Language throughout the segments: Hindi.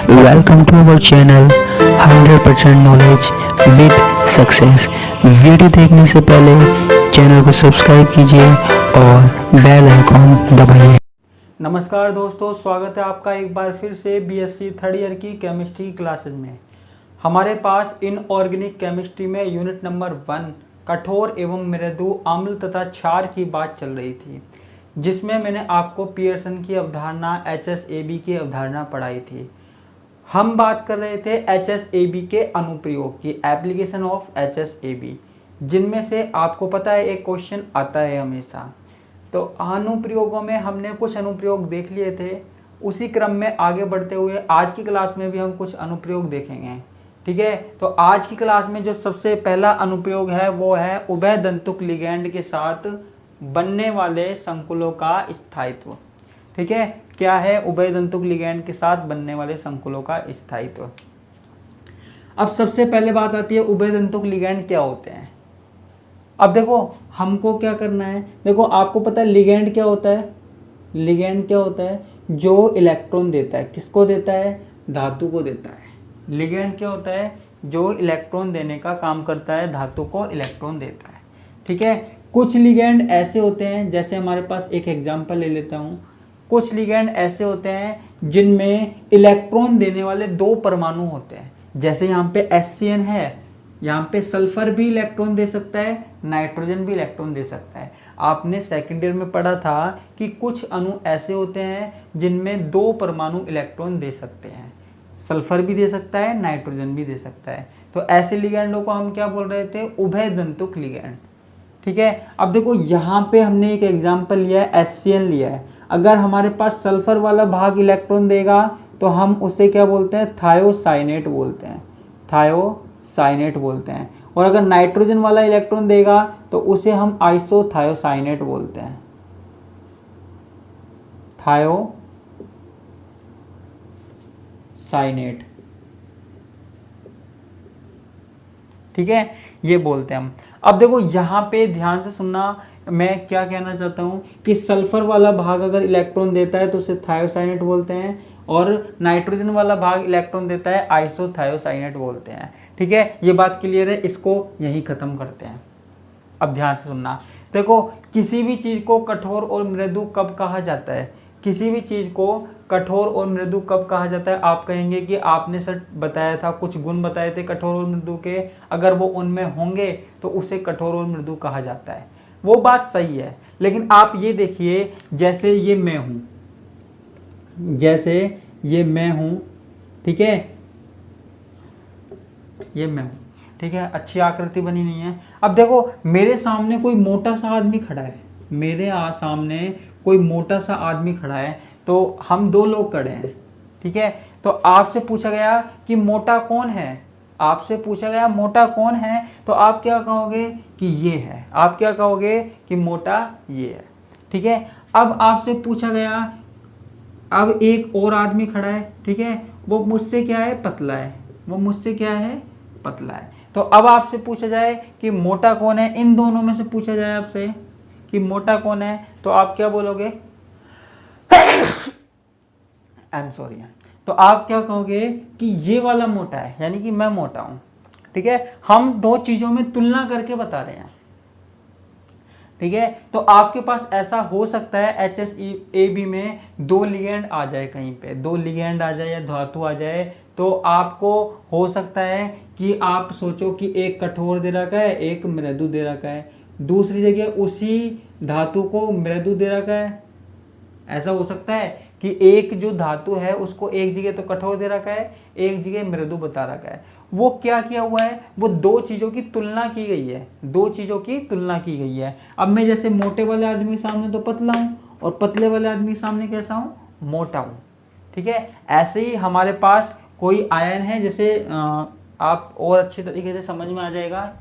Welcome to our channel 100% knowledge with success. Video देखने से पहले चैनल को सब्सक्राइब कीजिए और बेल आइकॉन दबाइए। नमस्कार दोस्तों, स्वागत है आपका एक बार फिर से बीएससी थर्ड ईयर की केमिस्ट्री क्लासेज में। हमारे पास इनऑर्गेनिक केमिस्ट्री में यूनिट नंबर 1 कठोर एवं मृदु अम्ल तथा क्षार की बात चल रही थी, जिसमें मैंने आपको पियर्सन की अवधारणा HSAB की अवधारणा पढ़ाई थी। हम बात कर रहे थे HSAB के अनुप्रयोग की, एप्लीकेशन ऑफ HSAB, जिनमें से आपको पता है एक क्वेश्चन आता है हमेशा। तो अनुप्रयोगों में हमने कुछ अनुप्रयोग देख लिए थे। उसी क्रम में आगे बढ़ते हुए आज की क्लास में भी हम कुछ अनुप्रयोग देखेंगे। ठीक है, तो आज की क्लास में जो सबसे पहला अनुप्रयोग है वो है उभय दंतुक लिगैंड के साथ बनने वाले संकुलों का स्थायित्व। ठीक है, क्या है उभय दंतुक लिगैंड के साथ बनने वाले संकुलों का स्थायित्व। अब सबसे पहले बात आती है उभय दंतुक लिगैंड क्या होते हैं। अब देखो हमको क्या करना है, देखो आपको पता है लिगैंड क्या होता है। लिगैंड क्या होता है? जो इलेक्ट्रॉन देता है। किसको देता है? धातु को देता है। लिगैंड क्या होता है? जो इलेक्ट्रॉन देने का काम करता है, धातु को इलेक्ट्रॉन देता है। ठीक है, कुछ लिगैंड ऐसे होते हैं, जैसे हमारे पास एक एग्जांपल ले लेता हूँ। कुछ लिगैंड ऐसे होते हैं जिनमें इलेक्ट्रॉन देने वाले 2 परमाणु होते हैं। जैसे यहाँ पे HCN है, यहाँ पे सल्फर भी इलेक्ट्रॉन दे सकता है, नाइट्रोजन भी इलेक्ट्रॉन दे सकता है। आपने सेकेंड ईयर में पढ़ा था कि कुछ अणु ऐसे होते हैं जिनमें 2 परमाणु इलेक्ट्रॉन दे सकते हैं, सल्फर भी दे सकता है, नाइट्रोजन भी दे सकता है। तो ऐसे लिगैंडों को हम क्या बोल रहे थे? उभय दंतुक लिगैंड। ठीक है, अब देखो यहाँ पे हमने एक एग्जाम्पल लिया है, HCN लिया है। अगर हमारे पास सल्फर वाला भाग इलेक्ट्रॉन देगा तो हम उसे क्या बोलते हैं? थायोसाइनेट बोलते हैं। थायोसाइनेट बोलते हैं। और अगर नाइट्रोजन वाला इलेक्ट्रॉन देगा तो उसे हम आइसोथायोसाइनेट बोलते हैं। थायोसाइनेट। ठीक है, ये बोलते हैं हम। अब देखो यहाँ पे ध्यान से सुनना, मैं क्या कहना चाहता हूँ कि सल्फर वाला भाग अगर इलेक्ट्रॉन देता है तो उसे थायोसाइनेट बोलते हैं, और नाइट्रोजन वाला भाग इलेक्ट्रॉन देता है, आइसोथायोसाइनेट बोलते हैं। ठीक है, ये बात क्लियर है, इसको यही खत्म करते हैं। अब ध्यान से सुनना, देखो किसी भी चीज को कठोर और मृदु कब कहा जाता है? किसी भी चीज को कठोर और मृदु कब कहा जाता है? आप कहेंगे कि आपने सर बताया था, कुछ गुण बताए थे कठोर और मृदु के, अगर वो उनमें होंगे तो उसे कठोर और मृदु कहा जाता है। वो बात सही है, लेकिन आप ये देखिए, जैसे ये मैं हूं, जैसे ये मैं हूं, ठीक है, ये मैं हूं, ठीक है, अच्छी आकृति बनी नहीं है। अब देखो मेरे सामने कोई मोटा सा आदमी खड़ा है, मेरे सामने कोई मोटा सा आदमी खड़ा है, तो हम 2 लोग खड़े हैं। ठीक है, तो आपसे पूछा गया कि मोटा कौन है, आपसे पूछा गया मोटा कौन है, तो आप क्या कहोगे कि ये है। आप क्या कहोगे कि मोटा ये है। ठीक है, अब आपसे पूछा गया, अब एक और आदमी खड़ा है, ठीक है, वो मुझसे क्या है? पतला है। वो मुझसे क्या है? पतला है। तो अब आपसे पूछा जाए कि मोटा कौन है, इन दोनों में से पूछा जाए आपसे कि मोटा कौन है, तो आप क्या बोलोगे? I am sorry. तो आप क्या कहोगे कि ये वाला मोटा है, यानी कि मैं मोटा हूं। ठीक है, हम 2 चीजों में तुलना करके बता रहे हैं। ठीक है, तो आपके पास ऐसा हो सकता है HSAB में 2 लिगैंड आ जाए, कहीं पे 2 लिगैंड आ जाए या धातु आ जाए, तो आपको हो सकता है कि आप सोचो कि एक कठोर दे रखा है, एक मृदु दे रखा है, दूसरी जगह उसी धातु को मृदु दे रखा है। ऐसा हो सकता है कि एक जो धातु है उसको एक जगह तो कठोर दे रखा है, एक जगह मृदु बता रखा है। वो क्या किया हुआ है? वो 2 चीजों की तुलना की गई है, 2 चीजों की तुलना की गई है। अब मैं जैसे मोटे वाले आदमी के सामने तो पतला हूं, और पतले वाले आदमी के सामने कैसा हूं? मोटा हूं। ठीक है, ऐसे ही हमारे पास कोई आयन है, जैसे आप और अच्छे तरीके से समझ में आ जाएगा।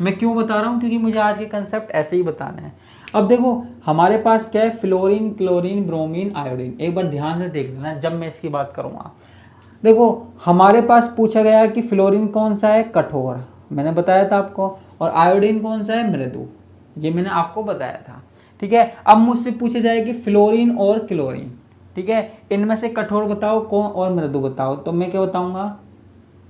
मैं क्यों बता रहा हूं? क्योंकि मुझे आज के कंसेप्ट ऐसे ही बताने हैं। अब देखो हमारे पास क्या है? Fluorine, chlorine, bromine, iodine. एक बार ध्यान से देख लेना जब मैं इसकी बात करूंगा। देखो हमारे पास पूछा गया कि फ्लोरीन कौन सा है? कठोर, मैंने बताया था आपको, और आयोडीन कौन सा है? मृदु, ये मैंने आपको बताया था। ठीक है, अब मुझसे पूछा जाए कि फ्लोरीन और क्लोरीन, ठीक है, इनमें से कठोर बताओ कौन और मृदु बताओ, तो मैं क्या बताऊंगा,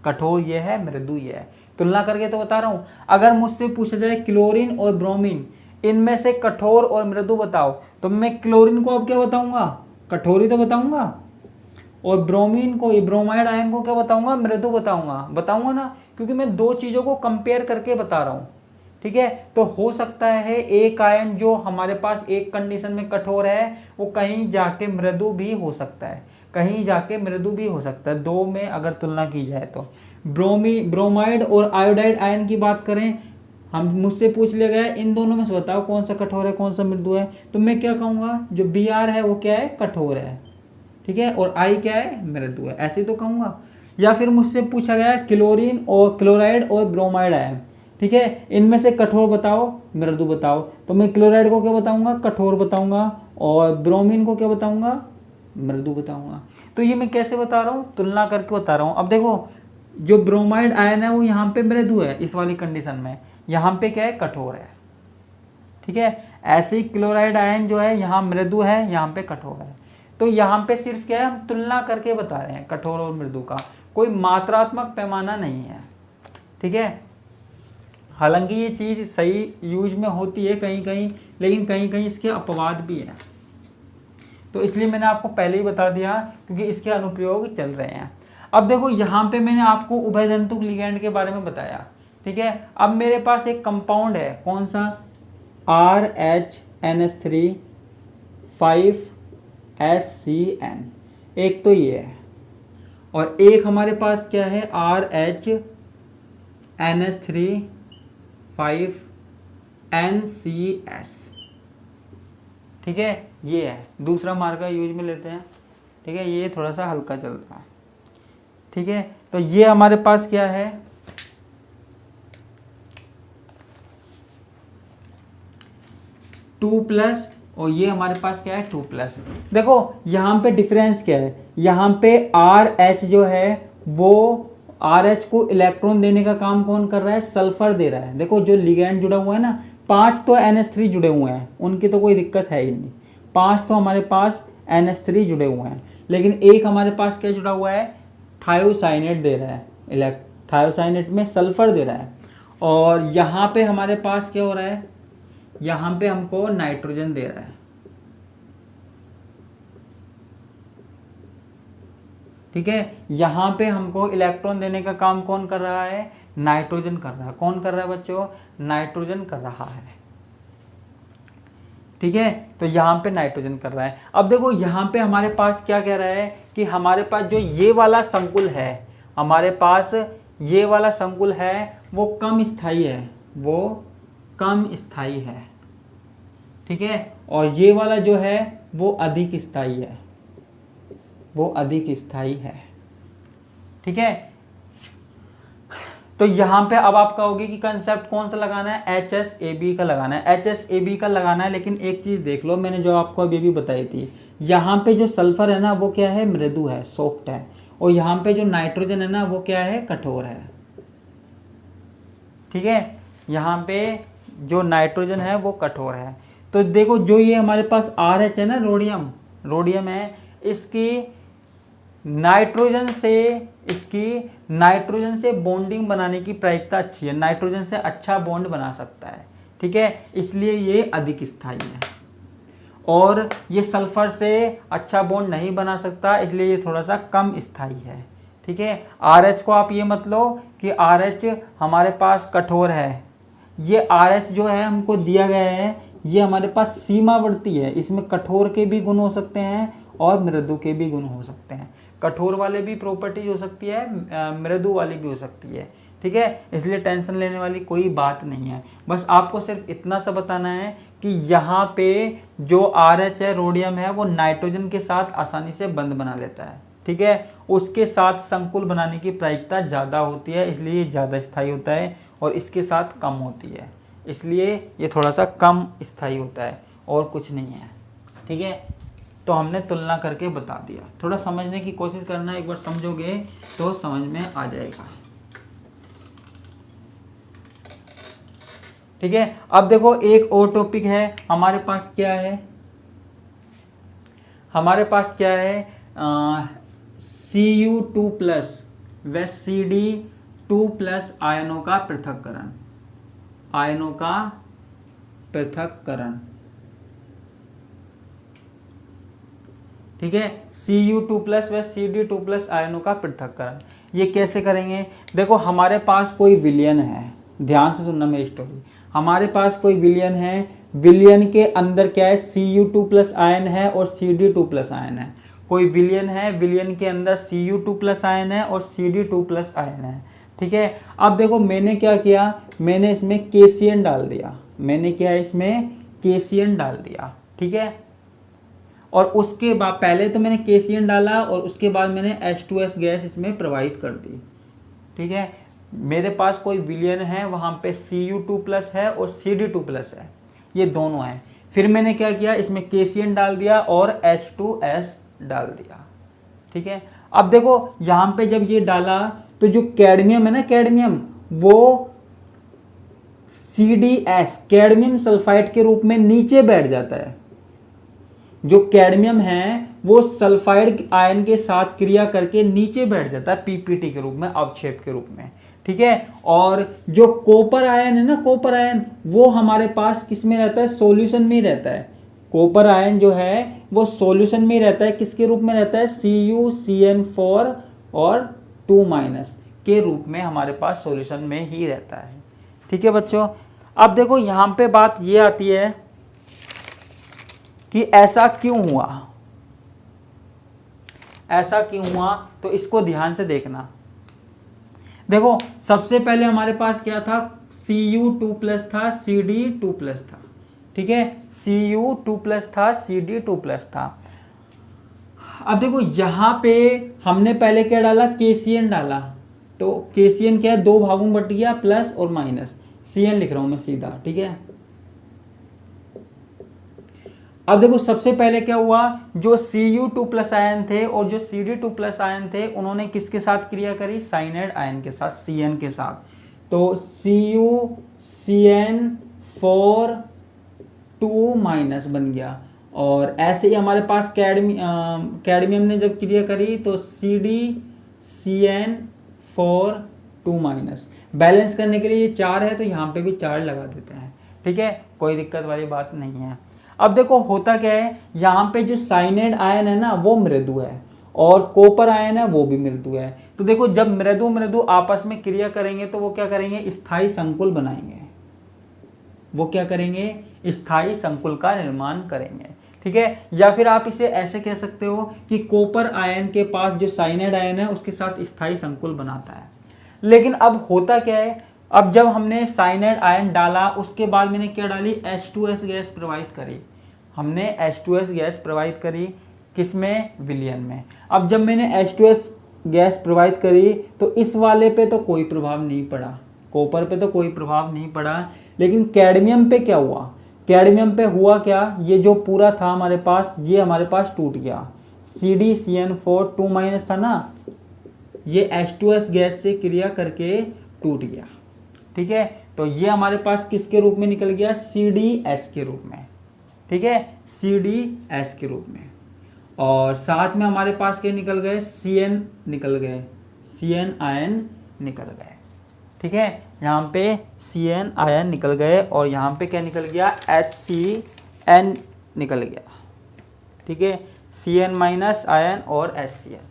कठोर ये है, मृदु ये है, तुलना करके तो बता रहा हूं। अगर मुझसे पूछा जाए क्लोरीन और ब्रोमीन, इनमें से कठोर और मृदु बताओ, तो मैं क्लोरीन को अब क्या बताऊंगा, कठोर ही तो बताऊंगा, और ब्रोमीन को, ब्रोमाइड आयन को क्या बताऊंगा, मृदु बताऊंगा ना, क्योंकि मैं दो चीजों को कंपेयर करके बता रहा हूं। ठीक है, तो हो सकता है एक आयन जो हमारे पास एक कंडीशन में कठोर है वो कहीं जाके मृदु भी हो सकता है, दो में अगर तुलना की जाए तो। ब्रोमाइड और आयोडाइड आयन की बात करें, हम मुझसे पूछ लिया गया इन दोनों में से बताओ कौन सा कठोर है कौन सा मृदु है, तो मैं क्या कहूंगा, जो Br है वो क्या है, कठोर है, ठीक है, और I क्या है, मृदु है, ऐसे तो कहूंगा। या फिर मुझसे पूछा गया क्लोरीन और क्लोराइड और ब्रोमाइड आयन, ठीक है, इनमें से कठोर बताओ मृदु बताओ, तो मैं क्लोराइड को क्या बताऊंगा, कठोर बताऊंगा, और ब्रोमीन को क्या बताऊंगा, मृदु बताऊंगा। तो ये मैं कैसे बता रहा हूँ, तुलना करके बता रहा हूँ। अब देखो जो ब्रोमाइड आयन है वो यहाँ पे मृदु है इस वाली कंडीशन में, यहाँ पे क्या है, कठोर है, ठीक है। ऐसे ही क्लोराइड आयन जो है यहाँ मृदु है, यहाँ पे कठोर है। तो यहाँ पे सिर्फ क्या है, हम तुलना करके बता रहे हैं कठोर और मृदु का, कोई मात्रात्मक पैमाना नहीं है, ठीक है। हालांकि ये चीज़ सही यूज में होती है कहीं कहीं, लेकिन कहीं कहीं इसके अपवाद भी हैं, तो इसलिए मैंने आपको पहले ही बता दिया क्योंकि इसके अनुप्रयोग चल रहे हैं। अब देखो यहाँ पे मैंने आपको उभयधातुक लिगैंड के बारे में बताया, ठीक है। अब मेरे पास एक कंपाउंड है, कौन सा, RHNS3 5SCN, एक तो ये है, और एक हमारे पास क्या है, RHNS3 5NCS, ठीक है, ये है। दूसरा मार्का यूज में लेते हैं, ठीक है, ये थोड़ा सा हल्का चल रहा है, ठीक है। तो ये हमारे पास क्या है, टू प्लस, और ये हमारे पास क्या है, 2+। देखो यहाँ पे डिफरेंस क्या है, यहाँ पे RH जो है वो RH को इलेक्ट्रॉन देने का काम कौन कर रहा है, सल्फर दे रहा है। देखो जो लिगैंड जुड़ा हुआ है ना, 5 तो NH3 जुड़े हुए हैं, उनकी तो कोई दिक्कत है ही नहीं, 5 तो हमारे पास NH3 जुड़े हुए हैं, लेकिन एक हमारे पास क्या जुड़ा हुआ है, थायोसाइनेट दे रहा है, थायोसाइनेट में सल्फर दे रहा है। और यहाँ पे हमारे पास क्या हो रहा है, यहाँ पे हमको नाइट्रोजन दे रहा है, ठीक है। यहाँ पे हमको इलेक्ट्रॉन देने का काम कौन कर रहा है, नाइट्रोजन कर रहा है। कौन कर रहा है बच्चों, नाइट्रोजन कर रहा है, ठीक है। तो यहाँ पे नाइट्रोजन कर रहा है। अब देखो यहाँ पे हमारे पास क्या कह रहा है कि हमारे पास जो ये वाला संकुल है, हमारे पास ये वाला संकुल है वो कम स्थायी है, वो कम स्थायी है, ठीक है, और ये वाला जो है वो अधिक स्थायी है, वो अधिक स्थायी है, ठीक है। तो यहाँ पे अब आप कहोगे कि कंसेप्ट कौन सा लगाना है, HSAB का लगाना है, HSAB का लगाना है। लेकिन एक चीज देख लो, मैंने जो आपको अभी भी बताई थी, यहाँ पे जो सल्फर है ना वो क्या है, मृदु है, सॉफ्ट है, और यहाँ पे जो नाइट्रोजन है ना वो क्या है, कठोर है, ठीक है। यहाँ पे जो नाइट्रोजन है वो कठोर है। तो देखो जो ये हमारे पास RH है ना, रोडियम है, इसकी नाइट्रोजन से बॉन्डिंग बनाने की प्रायिकता अच्छी है, नाइट्रोजन से अच्छा बॉन्ड बना सकता है, ठीक है, इसलिए ये अधिक स्थायी है। और ये सल्फर से अच्छा बॉन्ड नहीं बना सकता, इसलिए ये थोड़ा सा कम स्थायी है, ठीक है। RH को आप ये मत लो कि RH हमारे पास कठोर है, ये RH जो है हमको दिया गया है, ये हमारे पास सीमावर्ती है, इसमें कठोर के भी गुण हो सकते हैं और मृदु के भी गुण हो सकते हैं, कठोर वाले भी प्रॉपर्टी हो सकती है, मृदु वाली भी हो सकती है, ठीक है। इसलिए टेंशन लेने वाली कोई बात नहीं है, बस आपको सिर्फ इतना सा बताना है कि यहाँ पे जो RH है, रोडियम है, वो नाइट्रोजन के साथ आसानी से बंध बना लेता है, ठीक है, उसके साथ संकुल बनाने की प्रायिकता ज़्यादा होती है, इसलिए ये ज़्यादा स्थायी होता है, और इसके साथ कम होती है, इसलिए ये थोड़ा सा कम स्थायी होता है, और कुछ नहीं है, ठीक है। तो हमने तुलना करके बता दिया, थोड़ा समझने की कोशिश करना, एक बार समझोगे तो समझ में आ जाएगा, ठीक है। अब देखो एक और टॉपिक है हमारे पास, क्या है, हमारे पास क्या है Cu2 प्लस व Cd2 प्लस आयनों का पृथक्करण, आयनों का पृथक्करण। ठीक है, Cu2 प्लस व Cd2 प्लस आयनों का पृथक्करण। ये कैसे करेंगे? देखो हमारे पास कोई विलयन है, ध्यान से सुनना मेरी स्टोरी। हमारे पास कोई विलयन है, विलयन के अंदर क्या है, Cu2 प्लस आयन है और Cd2 प्लस आयन है। कोई विलयन है, विलयन के अंदर Cu2 प्लस आयन है और Cd2 प्लस आयन है। ठीक है, अब देखो मैंने क्या किया, मैंने इसमें KCN डाल दिया, मैंने क्या है इसमें KCN डाल दिया। ठीक है, और उसके बाद पहले तो मैंने KCN डाला और उसके बाद मैंने H2S गैस इसमें प्रवाहित कर दी। ठीक है, मेरे पास कोई विलयन है, वहाँ पे Cu2 प्लस है और Cd2 प्लस है, ये दोनों हैं। फिर मैंने क्या किया, इसमें KCN डाल दिया और H2S डाल दिया। ठीक है, अब देखो यहाँ पे जब ये डाला तो जो कैडमियम है ना, कैडमियम वो CdS कैडमियम सल्फाइड के रूप में नीचे बैठ जाता है। जो कैडमियम है वो सल्फाइड आयन के साथ क्रिया करके नीचे बैठ जाता है पीपीटी के रूप में, अवक्षेप के रूप में। ठीक है, और जो कॉपर आयन है ना, कॉपर आयन वो हमारे पास किस में रहता है, सॉल्यूशन में रहता है। कॉपर आयन जो है वो सॉल्यूशन में रहता है, किसके रूप में रहता है, CuCN4 और 2- के रूप में हमारे पास सॉल्यूशन में ही रहता है। ठीक है बच्चों, अब देखो यहाँ पे बात ये आती है कि ऐसा क्यों हुआ, ऐसा क्यों हुआ, तो इसको ध्यान से देखना। देखो सबसे पहले हमारे पास क्या था, Cu2 प्लस था, Cd2 प्लस था। ठीक है, Cu2 प्लस था, Cd2 प्लस था। अब देखो यहाँ पे हमने पहले क्या डाला, KCN डाला, तो KCN क्या है, दो भागों में बट गया, प्लस और माइनस, Cn लिख रहा हूं मैं सीधा। ठीक है, अब देखो सबसे पहले क्या हुआ, जो Cu2 प्लस आयन थे और जो Cd2 प्लस आयन थे उन्होंने किसके साथ क्रिया करी, साइनाइड आयन के साथ, Cn के साथ। तो CuCN4 2- बन गया। और ऐसे ही हमारे पास कैडमियम ने जब क्रिया करी तो CdCN4 2- बैलेंस करने के लिए ये 4 है तो यहाँ पे भी 4 लगा देते हैं। ठीक है, कोई दिक्कत वाली बात नहीं है। अब देखो होता क्या है, यहाँ पे जो साइनाइड आयन है ना वो मृदु है और कॉपर आयन है वो भी मृदु है। तो देखो जब मृदु मृदु आपस में क्रिया करेंगे तो वो क्या करेंगे, स्थायी संकुल बनाएंगे, वो क्या करेंगे, स्थायी संकुल का निर्माण करेंगे। ठीक है, या फिर आप इसे ऐसे कह सकते हो कि कॉपर आयन के पास जो साइनाइड आयन है उसके साथ स्थायी संकुल बनाता है। लेकिन अब होता क्या है, अब जब हमने साइनाइड आयन डाला उसके बाद मैंने क्या डाली, H2S गैस प्रवाहित करी, हमने H2S गैस प्रवाहित करी किसमें, विलयन में। अब जब मैंने H2S गैस प्रवाहित करी तो इस वाले पे तो कोई प्रभाव नहीं पड़ा, कॉपर पे तो कोई प्रभाव नहीं पड़ा, लेकिन कैडमियम पे क्या हुआ, कैडमियम पे हुआ क्या, ये जो पूरा था हमारे पास ये हमारे पास टूट गया। CdCN4 2- था ना, ये H2S गैस से क्रिया करके टूट गया। ठीक है, तो ये हमारे पास किसके रूप में निकल गया, CdS के रूप में। ठीक है, CdS के रूप में। और साथ में हमारे पास क्या निकल गए, Cn निकल गए, Cn आयन निकल गए। ठीक है, यहाँ पे Cn आयन निकल गए और यहाँ पे क्या निकल गया, HCN निकल गया। ठीक है, Cn- आयन और HCN।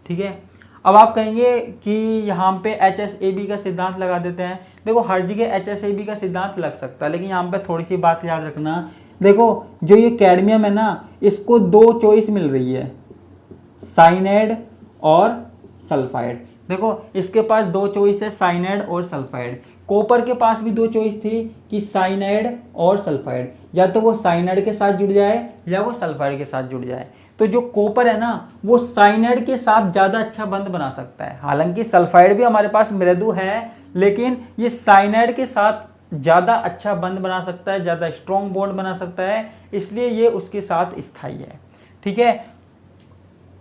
ठीक है, अब आप कहेंगे कि यहाँ पे HSAB का सिद्धांत लगा देते हैं। देखो हर जगह HSAB का सिद्धांत लग सकता है, लेकिन यहाँ पे थोड़ी सी बात याद रखना। देखो जो ये कैडमियम है ना, इसको 2 चॉइस मिल रही है, साइनाइड और सल्फाइड। देखो इसके पास 2 चॉइस है, साइनाइड और सल्फाइड। कॉपर के पास भी 2 चॉइस थी कि साइनाइड और सल्फाइड, या तो वो साइनाइड के साथ जुड़ जाए या वो सल्फाइड के साथ जुड़ जाए। तो जो कॉपर है ना वो साइनाइड के साथ ज़्यादा अच्छा बंध बना सकता है। हालांकि सल्फाइड भी हमारे पास मृदु है, लेकिन ये साइनाइड के साथ ज़्यादा अच्छा बंध बना सकता है, ज़्यादा स्ट्रॉन्ग बॉन्ड बना सकता है, इसलिए ये उसके साथ स्थायी है। ठीक है,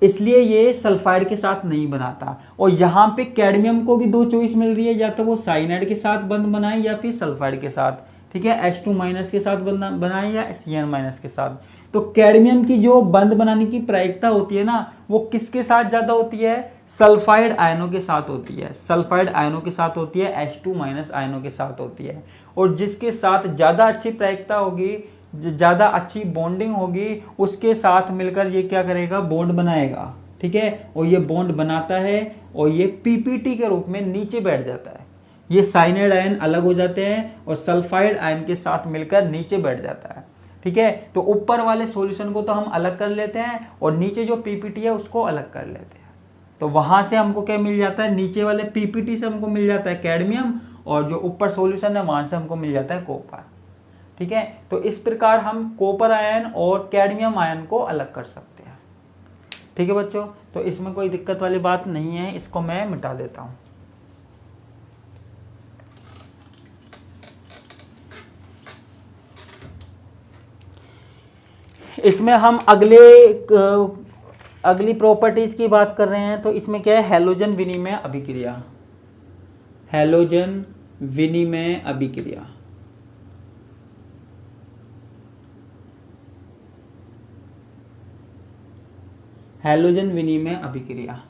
इसलिए ये सल्फाइड के साथ नहीं बनाता। और यहाँ पे कैडमियम को भी 2 चॉइस मिल रही है, या तो वो साइनाइड के साथ बंध बनाए या फिर सल्फाइड के साथ। ठीक है, H2 माइनस के साथ बनाए या Cn माइनस के साथ। तो कैडमियम की जो बंध बनाने की प्रायिकता होती है ना, वो किसके साथ ज्यादा होती है, सल्फाइड आयनों के साथ होती है, सल्फाइड आयनों के साथ होती है, H2 माइनस आयनों के साथ होती है। और जिसके साथ ज्यादा अच्छी प्रायिकता होगी, ज्यादा अच्छी बॉन्डिंग होगी, उसके साथ मिलकर ये क्या करेगा, बॉन्ड बनाएगा। ठीक है, और ये बॉन्ड बनाता है और ये पीपीटी के रूप में नीचे बैठ जाता है। ये साइनाइड आयन अलग हो जाते हैं और सल्फाइड आयन के साथ मिलकर नीचे बैठ जाता है। ठीक है, तो ऊपर वाले सॉल्यूशन को तो हम अलग कर लेते हैं और नीचे जो पीपीटी है उसको अलग कर लेते हैं। तो वहां से हमको क्या मिल जाता है, नीचे वाले पीपीटी से हमको मिल जाता है कैडमियम, और जो ऊपर सॉल्यूशन है वहां से हमको मिल जाता है कॉपर। ठीक है, तो इस प्रकार हम कॉपर आयन और कैडमियम आयन को अलग कर सकते हैं। ठीक है बच्चों, तो इसमें कोई दिक्कत वाली बात नहीं है, इसको मैं मिटा देता हूं। इसमें हम अगली प्रॉपर्टीज की बात कर रहे हैं। तो इसमें क्या है, हैलोजन विनिमय अभिक्रिया, हैलोजन विनिमय अभिक्रिया। हैलोजन विनिमय अभिक्रिया।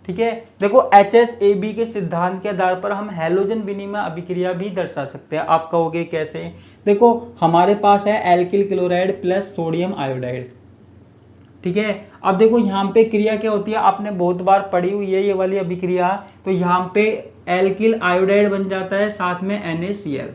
ठीक है, देखो HSAB के सिद्धांत के आधार पर हम हैलोजन विनिमय अभिक्रिया भी दर्शा सकते हैं। आप कहोगे कैसे, देखो हमारे पास है alkyl chloride plus sodium iodide. ठीक है, अब देखो यहाँ पे क्रिया क्या होती है, आपने बहुत बार पढ़ी हुई है ये वाली अभिक्रिया। तो यहाँ पे एल्किल आयोडाइड बन जाता है, साथ में NaCl।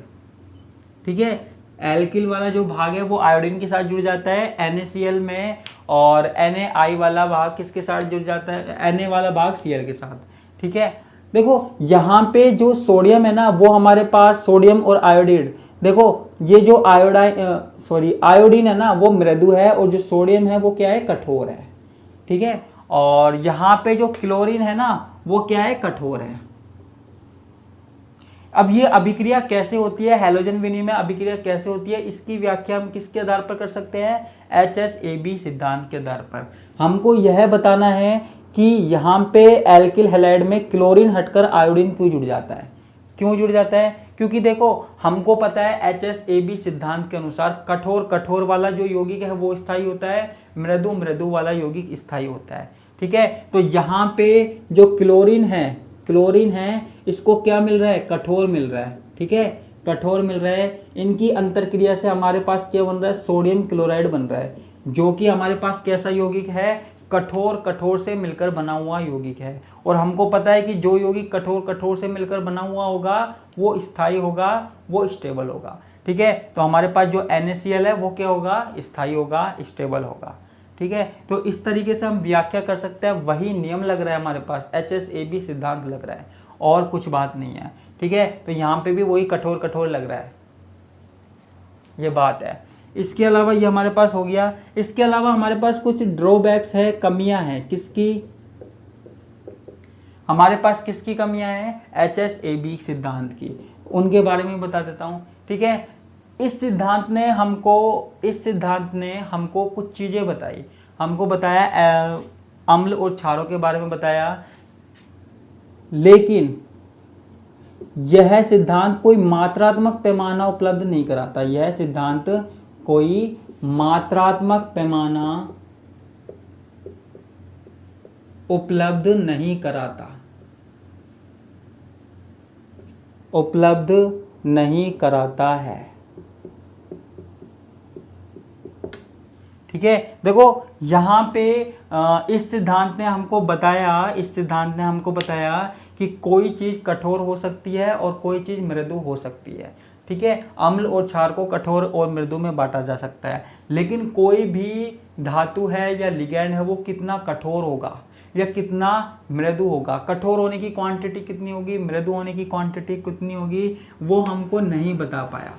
ठीक है, एल्किल वाला जो भाग है वो आयोडीन के साथ जुड़ जाता है NaCl में, और Na वाला भाग किसके साथ जुड़ जाता है, Na वाला भाग Cl के साथ। ठीक है, देखो यहाँ पे जो सोडियम है ना, वो हमारे पास सोडियम और आयोडीन, देखो ये जो आयोडीन है ना वो मृदु है, और जो सोडियम है वो क्या है, कठोर है। ठीक है, और यहाँ पे जो क्लोरीन है ना वो क्या है, कठोर है। अब ये अभिक्रिया कैसे होती है, हैलोजन विनिमय अभिक्रिया कैसे होती है, इसकी व्याख्या हम किसके आधार पर कर सकते हैं, HSAB सिद्धांत के आधार पर। हमको यह बताना है कि यहाँ पे एल्किल हैलाइड में क्लोरीन हटकर आयोडीन क्यों जुड़ जाता है, क्यों जुड़ जाता है, क्योंकि देखो हमको पता है HSAB सिद्धांत के अनुसार कठोर वाला जो यौगिक है वो स्थायी होता है, मृदु वाला यौगिक स्थायी होता है। ठीक है, तो यहाँ पे जो क्लोरीन है इसको क्या मिल रहा है, कठोर मिल रहा है। ठीक है, कठोर मिल रहा है, इनकी अंतरक्रिया से हमारे पास क्या बन रहा है, सोडियम क्लोराइड बन रहा है, जो कि हमारे पास कैसा यौगिक है, कठोर से मिलकर बना हुआ यौगिक है। और हमको पता है कि जो यौगिक कठोर से मिलकर बना हुआ होगा वो स्थायी होगा, वो स्टेबल होगा। ठीक है, तो हमारे पास जो NaCl है वो क्या होगा, स्थायी होगा, स्टेबल होगा। ठीक है, तो इस तरीके से हम व्याख्या कर सकते हैं, वही नियम लग रहा है हमारे पास, HSAB सिद्धांत लग रहा है, और कुछ बात नहीं है। ठीक है, तो यहाँ पे भी वही कठोर लग रहा है, ये बात है। इसके अलावा ये हमारे पास हो गया। इसके अलावा हमारे पास कुछ ड्रॉबैक्स है, कमियां हैं, किसकी, हमारे पास किसकी कमियां हैं, HSAB सिद्धांत की, उनके बारे में बता देता हूं। ठीक है, इस सिद्धांत ने हमको कुछ चीजें बताई, हमको बताया अम्ल और क्षारों के बारे में बताया, लेकिन यह सिद्धांत कोई मात्रात्मक पैमाना उपलब्ध नहीं कराता, यह सिद्धांत कोई मात्रात्मक पैमाना उपलब्ध नहीं कराता, उपलब्ध नहीं कराता है। ठीक है, देखो यहाँ पे इस सिद्धांत ने हमको बताया कि कोई चीज कठोर हो सकती है और कोई चीज मृदु हो सकती है। ठीक है, अम्ल और क्षार को कठोर और मृदु में बांटा जा सकता है, लेकिन कोई भी धातु है या लिगैंड है वो कितना कठोर होगा या कितना मृदु होगा, कठोर होने की क्वांटिटी कितनी होगी, मृदु होने की क्वांटिटी कितनी होगी, वो हमको नहीं बता पाया।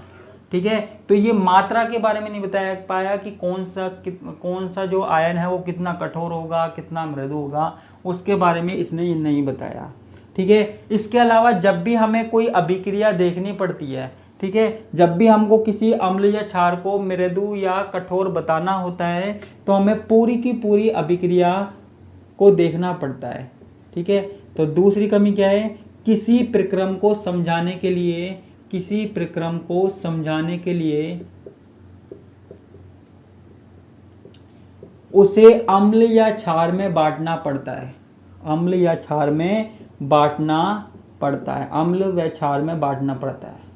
ठीक है, तो ये मात्रा के बारे में नहीं बताया पाया कि कौन सा जो आयन है वो कितना कठोर होगा, कितना मृदु होगा, उसके बारे में इसने नहीं बताया। ठीक है, इसके अलावा जब भी हमें कोई अभिक्रिया देखनी पड़ती है, ठीक है, जब भी हमको किसी अम्ल या क्षार को मृदु या कठोर बताना होता है तो हमें पूरी की पूरी अभिक्रिया को देखना पड़ता है। ठीक है, तो दूसरी कमी क्या है, किसी प्रक्रम को समझाने के लिए किसी प्रक्रम को समझाने के लिए उसे अम्ल या क्षार में बांटना पड़ता है। अम्ल या क्षार में बांटना पड़ता है। अम्ल व क्षार में बांटना पड़ता है।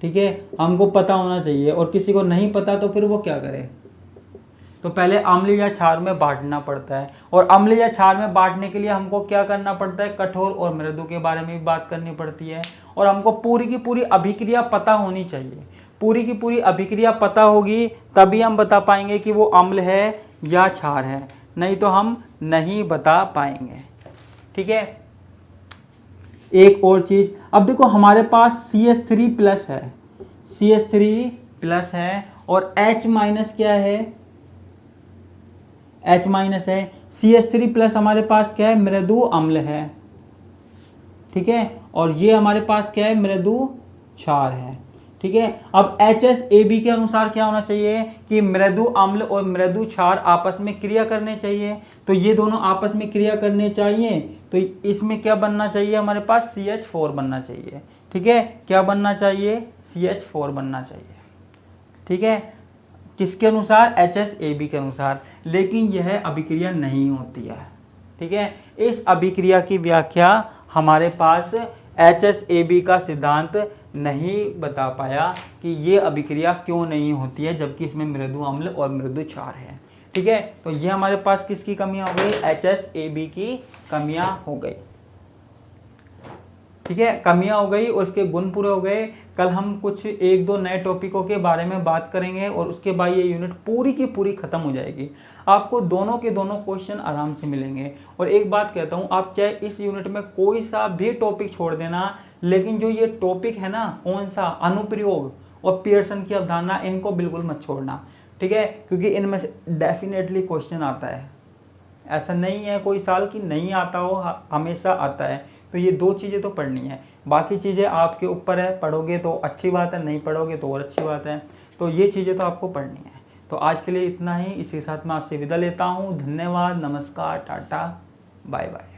ठीक है, हमको पता होना चाहिए, और किसी को नहीं पता तो फिर वो क्या करे। तो पहले अम्ल या क्षार में बांटना पड़ता है, और अम्ल या क्षार में बांटने के लिए हमको क्या करना पड़ता है, कठोर और मृदु के बारे में भी बात करनी पड़ती है। और हमको पूरी की पूरी अभिक्रिया पता होनी चाहिए। पूरी की पूरी अभिक्रिया पता होगी तभी हम बता पाएंगे कि वो अम्ल है या क्षार है, नहीं तो हम नहीं बता पाएंगे। ठीक है, एक और चीज, अब देखो हमारे पास CH3 प्लस है, CH3 प्लस है, और H माइनस क्या है, H माइनस है। CH3 प्लस हमारे पास क्या है, मृदु अम्ल है। ठीक है, और ये हमारे पास क्या है, मृदु क्षार है। ठीक है, अब HSAB के अनुसार क्या होना चाहिए कि मृदु अम्ल और मृदु क्षार आपस में क्रिया करने चाहिए। तो ये दोनों आपस में क्रिया करने चाहिए, तो इसमें क्या बनना चाहिए, हमारे पास CH4 बनना चाहिए। ठीक है, क्या बनना चाहिए, CH4 बनना चाहिए। ठीक है, किसके अनुसार, HSAB के अनुसार। लेकिन यह अभिक्रिया नहीं होती है। ठीक है, इस अभिक्रिया की व्याख्या हमारे पास HSAB का सिद्धांत नहीं बता पाया कि ये अभिक्रिया क्यों नहीं होती है, जबकि इसमें मृदु अम्ल और मृदु क्षार है। ठीक है, तो ये हमारे पास किसकी कमियां हो गई, HSAB की कमियां हो गई। ठीक है, कमियां हो गई और उसके गुण पूरे हो गए। कल हम कुछ एक दो नए टॉपिकों के बारे में बात करेंगे, और उसके बाद ये यूनिट पूरी की पूरी खत्म हो जाएगी। आपको दोनों के दोनों क्वेश्चन आराम से मिलेंगे। और एक बात कहता हूँ, आप चाहे इस यूनिट में कोई सा भी टॉपिक छोड़ देना, लेकिन जो ये टॉपिक है ना, कौन सा, अनुप्रयोग और पियर्सन की अवधारणा, इनको बिल्कुल मत छोड़ना। ठीक है, क्योंकि इनमें से डेफिनेटली क्वेश्चन आता है। ऐसा नहीं है कोई साल की नहीं आता हो, हमेशा आता है। तो ये दो चीज़ें तो पढ़नी है, बाकी चीज़ें आपके ऊपर है। पढ़ोगे तो अच्छी बात है, नहीं पढ़ोगे तो और अच्छी बात है। तो ये चीज़ें तो आपको पढ़नी है। तो आज के लिए इतना ही। इसी के साथ मैं आपसे विदा लेता हूँ। धन्यवाद, नमस्कार, टाटा, बाय बाय।